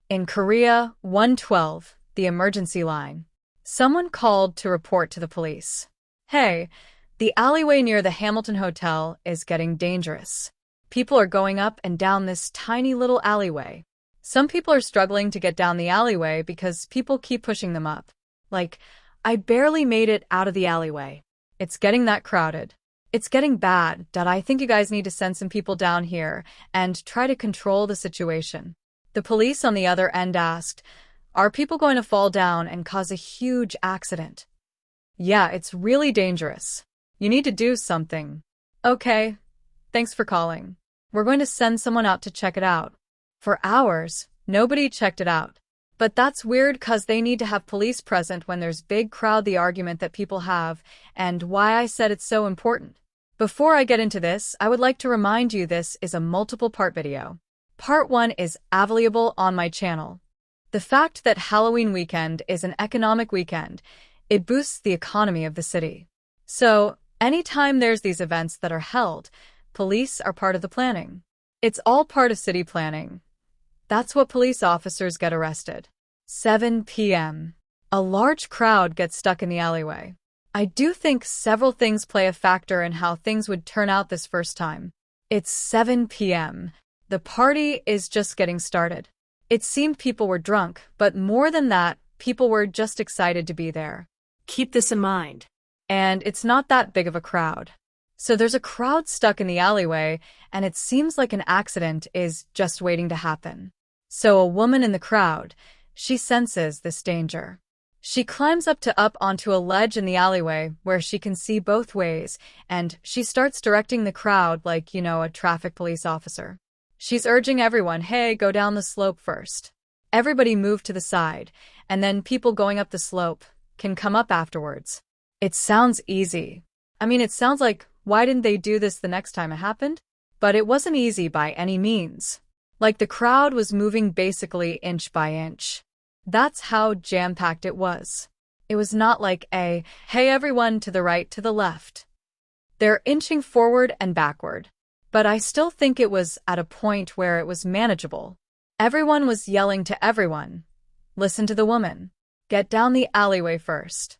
In Korea, 112, the emergency line. Someone called to report to the police. Hey, the alleyway near the Hamilton Hotel is getting dangerous. People are going up and down this tiny little alleyway. Some people are struggling to get down the alleyway because people keep pushing them up. Like, I barely made it out of the alleyway. It's getting that crowded. It's getting bad that I think you guys need to send some people down here and try to control the situation. The police on the other end asked, are people going to fall down and cause a huge accident? Yeah, it's really dangerous. You need to do something. Okay, thanks for calling. We're going to send someone out to check it out. For hours, nobody checked it out. But that's weird because they need to have police present when there's big crowd, the argument that people have, and why I said it's so important. Before I get into this, I would like to remind you this is a multiple-part video. Part 1 is available on my channel. The fact that Halloween weekend is an economic weekend, it boosts the economy of the city. So, anytime there's these events that are held, police are part of the planning. It's all part of city planning. That's what police officers get arrested. 7 p.m. A large crowd gets stuck in the alleyway. I do think several things play a factor in how things would turn out this first time. It's 7 p.m. The party is just getting started. It seemed people were drunk, but more than that, people were just excited to be there. Keep this in mind. And it's not that big of a crowd. So there's a crowd stuck in the alleyway, and it seems like an accident is just waiting to happen. So a woman in the crowd, she senses this danger. She climbs up onto a ledge in the alleyway where she can see both ways, and she starts directing the crowd like, a traffic police officer. She's urging everyone, hey, go down the slope first. Everybody move to the side, and then people going up the slope can come up afterwards. It sounds easy. It sounds like, why didn't they do this the next time it happened? But it wasn't easy by any means. Like the crowd was moving basically inch by inch. That's how jam-packed it was. It was not like hey everyone to the right, to the left. They're inching forward and backward. But I still think it was at a point where it was manageable. Everyone was yelling to everyone. Listen to the woman. Get down the alleyway first.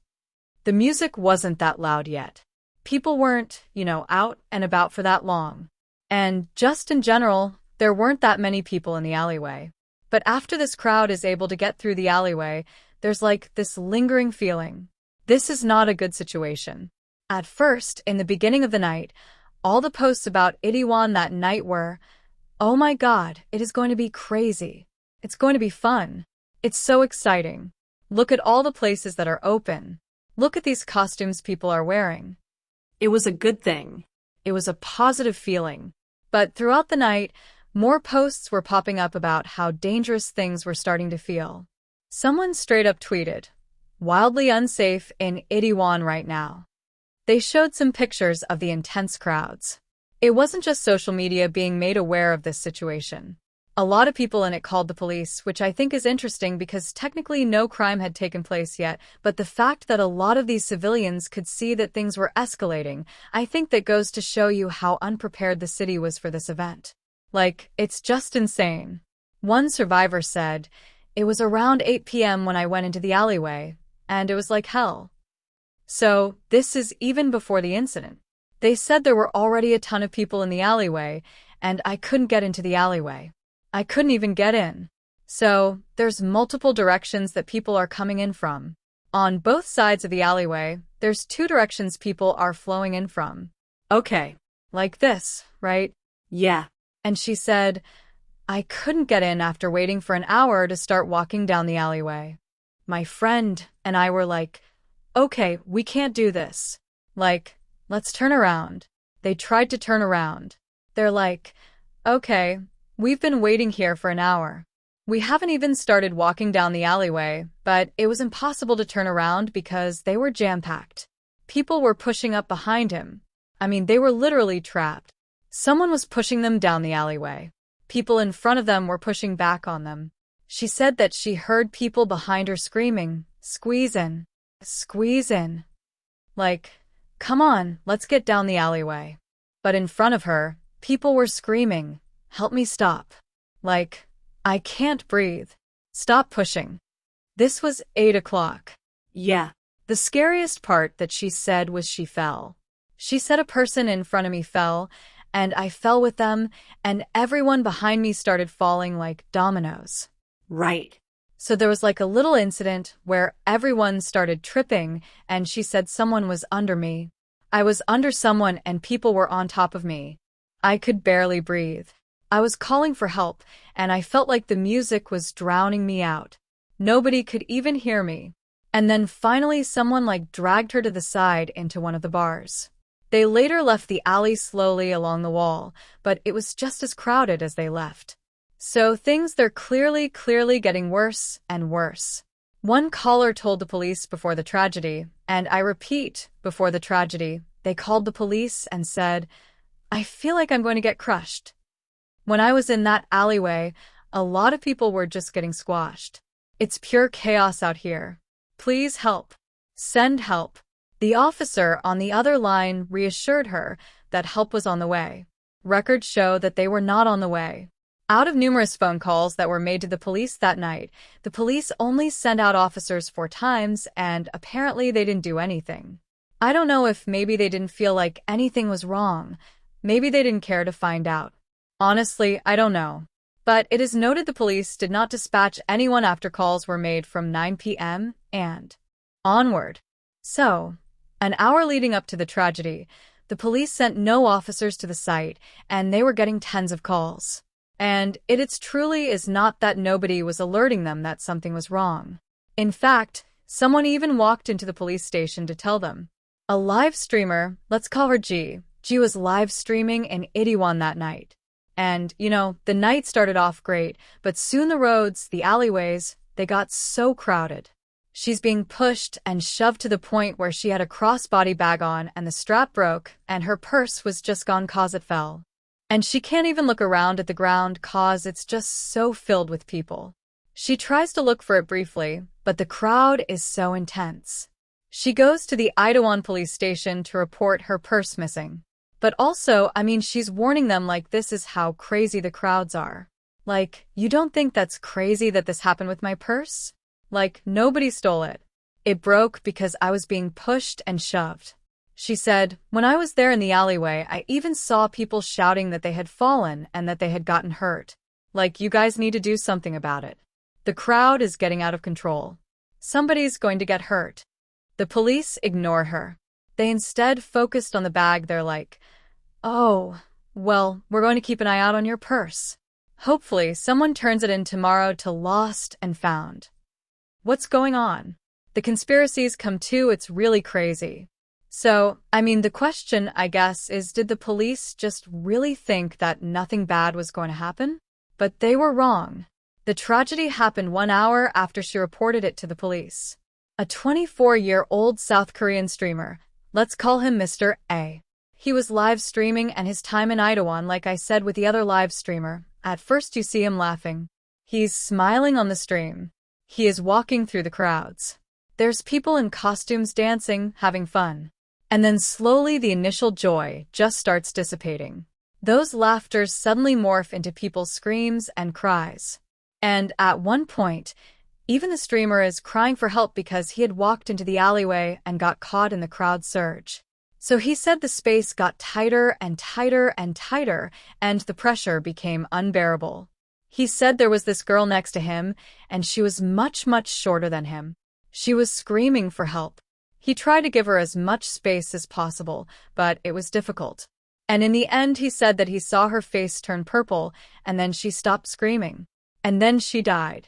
The music wasn't that loud yet. People weren't, out and about for that long. And just in general, there weren't that many people in the alleyway. But after this crowd is able to get through the alleyway, there's like this lingering feeling. This is not a good situation. At first, in the beginning of the night, all the posts about Itaewon that night were, oh my god, it is going to be crazy. It's going to be fun. It's so exciting. Look at all the places that are open. Look at these costumes people are wearing. It was a good thing. It was a positive feeling. But throughout the night, more posts were popping up about how dangerous things were starting to feel. Someone straight up tweeted, wildly unsafe in Itaewon right now. They showed some pictures of the intense crowds. It wasn't just social media being made aware of this situation. A lot of people in it called the police, which I think is interesting because technically no crime had taken place yet, but the fact that a lot of these civilians could see that things were escalating, I think that goes to show you how unprepared the city was for this event. Like, it's just insane. One survivor said, it was around 8 p.m. when I went into the alleyway, and it was like hell. So, this is even before the incident. They said there were already a ton of people in the alleyway, and I couldn't get into the alleyway. I couldn't even get in. So, there's multiple directions that people are coming in from. On both sides of the alleyway, there's 2 directions people are flowing in from. Okay, like this, right? Yeah. And she said, I couldn't get in after waiting for an hour to start walking down the alleyway. My friend and I were like, okay, we can't do this. Like, let's turn around. They tried to turn around. They're like, okay, we've been waiting here for an hour. We haven't even started walking down the alleyway, but it was impossible to turn around because they were jam-packed. People were pushing up behind him. They were literally trapped. Someone was pushing them down the alleyway. People in front of them were pushing back on them. She said that she heard people behind her screaming, squeeze in. Squeeze in. Like, come on, let's get down the alleyway. But in front of her, people were screaming, help me stop. Like, I can't breathe. Stop pushing. This was 8 o'clock. Yeah. The scariest part that she said was she fell. She said a person in front of me fell, and I fell with them, and everyone behind me started falling like dominoes. Right. So there was like a little incident where everyone started tripping, and she said someone was under me. I was under someone and people were on top of me. I could barely breathe. I was calling for help, and I felt like the music was drowning me out. Nobody could even hear me. And then finally someone dragged her to the side into one of the bars. They later left the alley slowly along the wall, but it was just as crowded as they left. So they're clearly getting worse and worse. One caller told the police before the tragedy, and I repeat, before the tragedy, they called the police and said, "I feel like I'm going to get crushed." When I was in that alleyway, a lot of people were just getting squashed. It's pure chaos out here. Please help. Send help. The officer on the other line reassured her that help was on the way. Records show that they were not on the way. Out of numerous phone calls that were made to the police that night, the police only sent out officers 4 times, and apparently they didn't do anything. I don't know if maybe they didn't feel like anything was wrong. Maybe they didn't care to find out. Honestly, I don't know. But it is noted the police did not dispatch anyone after calls were made from 9 p.m. and onward. So, an hour leading up to the tragedy, the police sent no officers to the site, and they were getting tens of calls. And it's truly is not that nobody was alerting them that something was wrong. In fact, someone even walked into the police station to tell them. A live streamer, let's call her G. G was live streaming in Itaewon that night. And, the night started off great, but soon the roads, the alleyways, they got so crowded. She's being pushed and shoved to the point where she had a crossbody bag on and the strap broke and her purse was just gone 'cause it fell. And she can't even look around at the ground 'cause it's just so filled with people. She tries to look for it briefly, but the crowd is so intense. She goes to the Itaewon police station to report her purse missing. But also, she's warning them this is how crazy the crowds are. You don't think that's crazy that this happened with my purse? Nobody stole it. It broke because I was being pushed and shoved. She said, when I was there in the alleyway, I even saw people shouting that they had fallen and that they had gotten hurt. You guys need to do something about it. The crowd is getting out of control. Somebody's going to get hurt. The police ignore her. They instead focused on the bag. They're like, "Oh, well, we're going to keep an eye out on your purse. Hopefully, someone turns it in tomorrow to lost and found." What's going on? The conspiracies come too, it's really crazy. So, the question, I guess, is did the police just really think that nothing bad was going to happen? But they were wrong. The tragedy happened 1 hour after she reported it to the police. A 24-year-old South Korean streamer, let's call him Mr. A. He was live streaming and his time in Itaewon, like I said with the other live streamer. At first you see him laughing. He's smiling on the stream. He is walking through the crowds. There's people in costumes dancing, having fun. And then slowly the initial joy just starts dissipating. Those laughters suddenly morph into people's screams and cries. And at one point, even the streamer is crying for help because he had walked into the alleyway and got caught in the crowd surge. So he said the space got tighter and tighter and tighter, and the pressure became unbearable. He said there was this girl next to him, and she was much shorter than him. She was screaming for help. He tried to give her as much space as possible, but it was difficult. And in the end, he said that he saw her face turn purple, and then she stopped screaming. And then she died.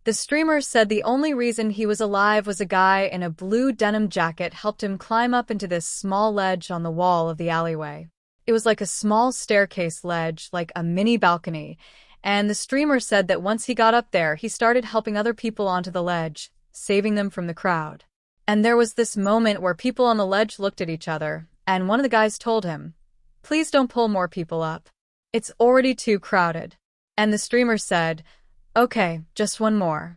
The streamer said the only reason he was alive was a guy in a blue denim jacket helped him climb up into this small ledge on the wall of the alleyway. It was like a small staircase ledge, like a mini balcony, and the streamer said that once he got up there, he started helping other people onto the ledge, saving them from the crowd. And there was this moment where people on the ledge looked at each other, and one of the guys told him, "Please don't pull more people up. It's already too crowded." And the streamer said, "Okay, just one more."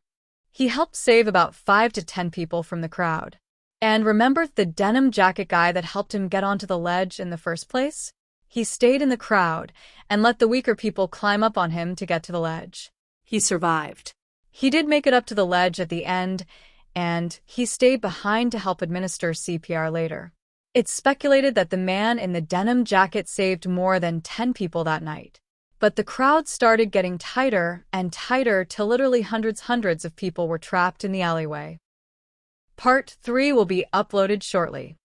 He helped save about 5 to 10 people from the crowd. And remember the denim jacket guy that helped him get onto the ledge in the first place? He stayed in the crowd and let the weaker people climb up on him to get to the ledge. He survived. He did make it up to the ledge at the end, and he stayed behind to help administer CPR later. It's speculated that the man in the denim jacket saved more than 10 people that night. But the crowd started getting tighter and tighter till literally hundreds of people were trapped in the alleyway. Part 3 will be uploaded shortly.